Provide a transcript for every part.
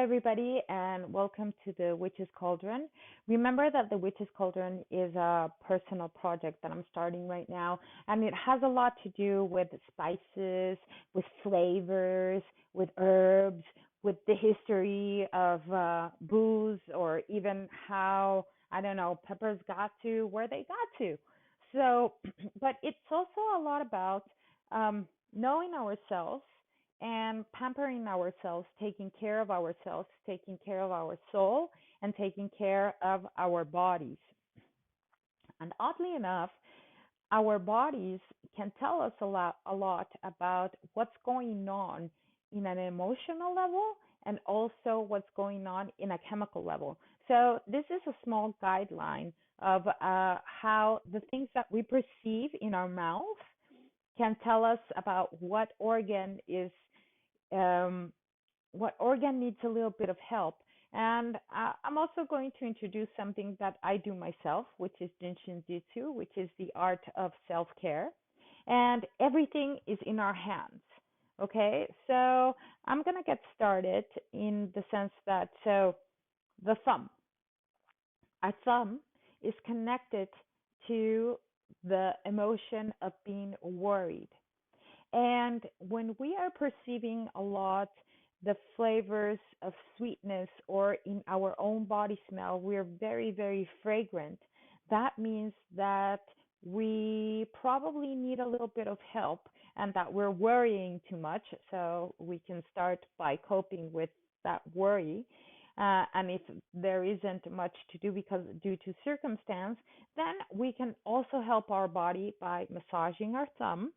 everybody, and welcome to the Witch's Cauldron. Remember that the Witch's Cauldron is a personal project that I'm starting right now, and it has a lot to do with spices, with flavors, with herbs, with the history of booze, or even how, I don't know, peppers got to where they got to. So, but it's also a lot about knowing ourselves and pampering ourselves, taking care of ourselves, taking care of our soul, and taking care of our bodies. And oddly enough, our bodies can tell us a lot about what's going on in an emotional level and also what's going on in a chemical level. So this is a small guideline of how the things that we perceive in our mouth can tell us about um, what organ needs a little bit of help. And I'm also going to introduce something that I do myself, which is Jinshin Jitsu, which is the art of self-care. And everything is in our hands. Okay, so I'm going to get started in the sense that, so the thumb. Our thumb is connected to the emotion of being worried. And when we are perceiving a lot the flavors of sweetness or in our own body smell, we're very, very fragrant. That means that we probably need a little bit of help and that we're worrying too much. So we can start by coping with that worry. And if there isn't much to do because due to circumstance, then we can also help our body by massaging our thumb,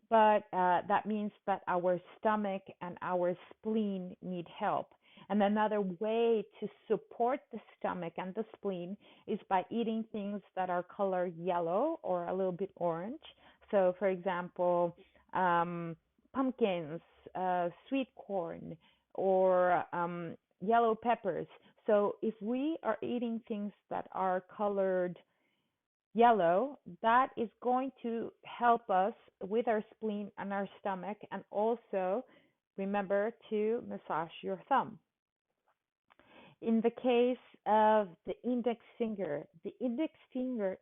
but that means that our stomach and our spleen need help. And another way to support the stomach and the spleen is by eating things that are colored yellow or a little bit orange. So, for example, pumpkins, sweet corn, or yellow peppers. So, if we are eating things that are colored yellow, that is going to help us with our spleen and our stomach, and also remember to massage your thumb. In the case of the index finger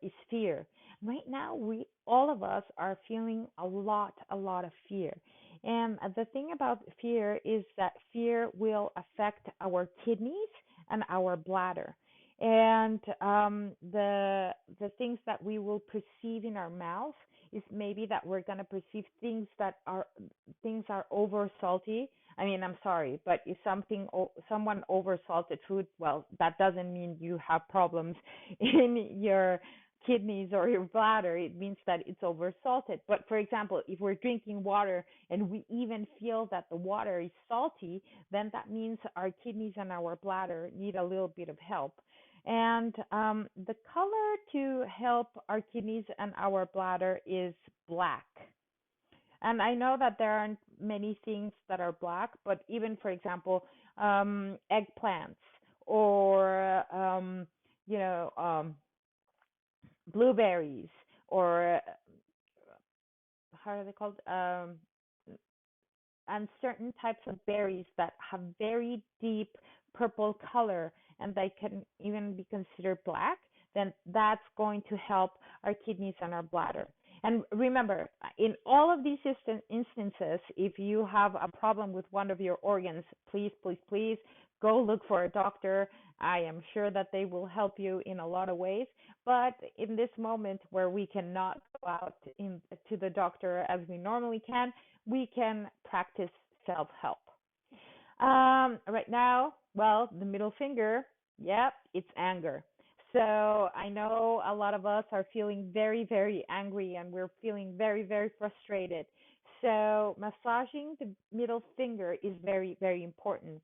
is fear. Right now, all of us are feeling a lot of fear. And the thing about fear is that fear will affect our kidneys and our bladder. And the things that we will perceive in our mouth is maybe that we're gonna perceive things are over salty. I mean, I'm sorry, but if someone over salted food, well, that doesn't mean you have problems in your kidneys or your bladder. It means that it's over salted. But for example, if we're drinking water and we even feel that the water is salty, then that means our kidneys and our bladder need a little bit of help. And the color to help our kidneys and our bladder is black. And I know that there aren't many things that are black, but even, for example, eggplants or, you know, blueberries or how are they called? And certain types of berries that have very deep purple color and they can even be considered black, then that's going to help our kidneys and our bladder. And remember, in all of these instances, if you have a problem with one of your organs, please, please, please go look for a doctor. I am sure that they will help you in a lot of ways. But in this moment where we cannot go out to the doctor as we normally can, we can practice self-help. Right now, well, the middle finger, yep, it's anger. So I know a lot of us are feeling very, very angry and we're feeling very, very frustrated. So massaging the middle finger is very, very important.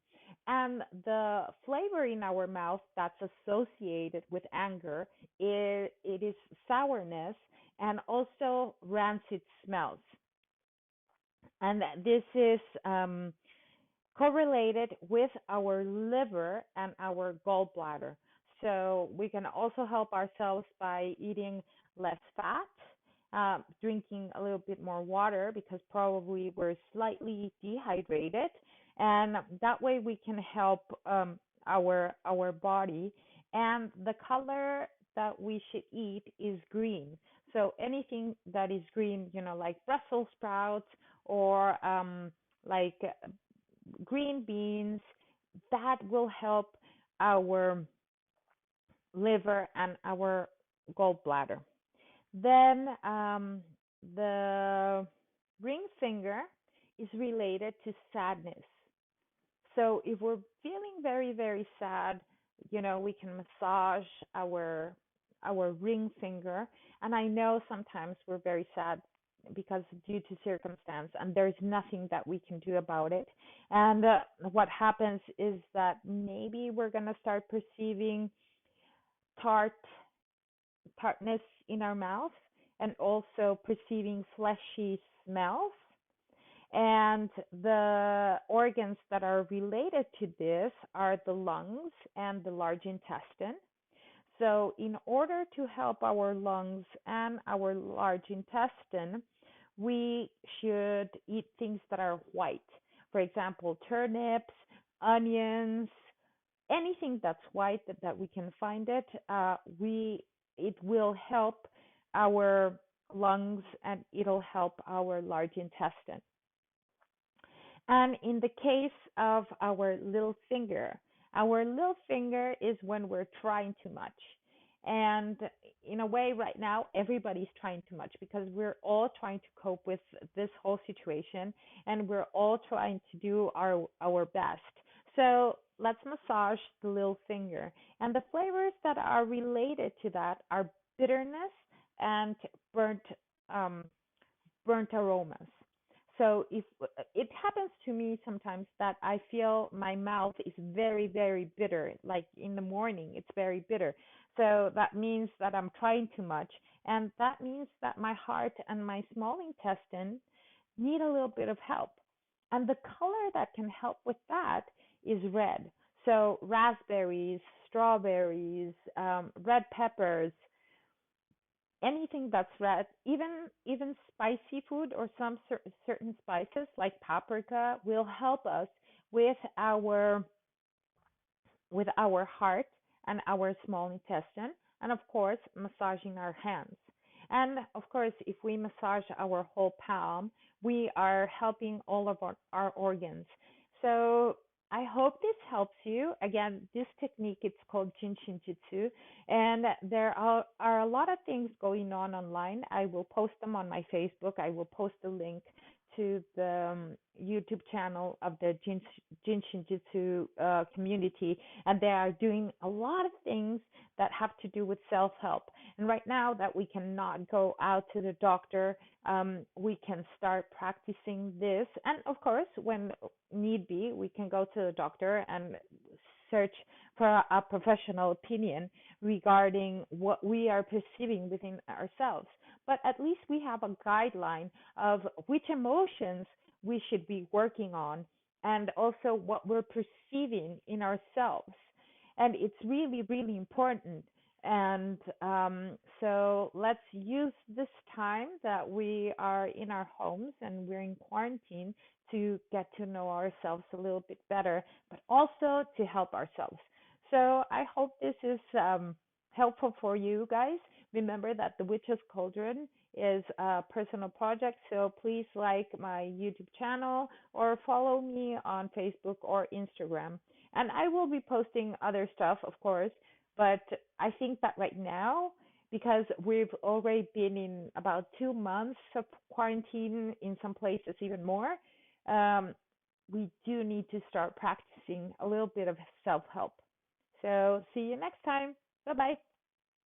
And the flavor in our mouth that's associated with anger, it is sourness and also rancid smells. And this is correlated with our liver and our gallbladder. So we can also help ourselves by eating less fat, drinking a little bit more water because probably we're slightly dehydrated, and that way we can help our body. And the color that we should eat is green. So anything that is green, like Brussels sprouts or like green beans, that will help our liver and our gallbladder. Then the ring finger is related to sadness. So if we're feeling very, very sad, we can massage our ring finger. And I know sometimes we're very sad because due to circumstance, and there's nothing that we can do about it. And what happens is that maybe we're gonna start perceiving tart tartness in our mouth, and also perceiving fleshy smells. And the organs that are related to this are the lungs and the large intestine. So, in order to help our lungs and our large intestine, we should eat things that are white. For example, turnips, onions, anything that's white that we can find it. It will help our lungs and it'll help our large intestine. And in the case of our little finger is when we're trying too much. And in a way, right now, everybody's trying too much because we're all trying to cope with this whole situation, and we're all trying to do our best. So let's massage the little finger. And the flavors that are related to that are bitterness and burnt um, burnt aromas. So if it happens to me sometimes that I feel my mouth is very, very bitter, like in the morning, it's very bitter. So that means that I'm trying too much. And that means that my heart and my small intestine need a little bit of help. And the color that can help with that is red. So raspberries, strawberries, red peppers, anything that's red, even spicy food or some certain spices like paprika will help us with our heart and our small intestine, and of course, massaging our hands. And of course, if we massage our whole palm, we are helping all of our organs. So I hope this helps you. Again, this technique, it's called Jinshin Jitsu, and there are a lot of things going on online. I will post them on my Facebook. I will post a link to the YouTube channel of the Jinshin Jitsu community, and they are doing a lot of things that have to do with self-help. And right now that we cannot go out to the doctor, we can start practicing this. And of course, when need be, we can go to the doctor and search for a professional opinion regarding what we are perceiving within ourselves. But at least we have a guideline of which emotions we should be working on, and also what we're perceiving in ourselves. And it's really, really important. And so let's use this time that we are in our homes and we're in quarantine to get to know ourselves a little bit better, but also to help ourselves. So I hope this is helpful for you guys. Remember that the Witch's Cauldron is a personal project, so please like my YouTube channel or follow me on Facebook or Instagram. And I will be posting other stuff, of course, but I think that right now, because we've already been in about 2 months of quarantine, in some places even more, um, we do need to start practicing a little bit of self help. So, see you next time. Bye bye.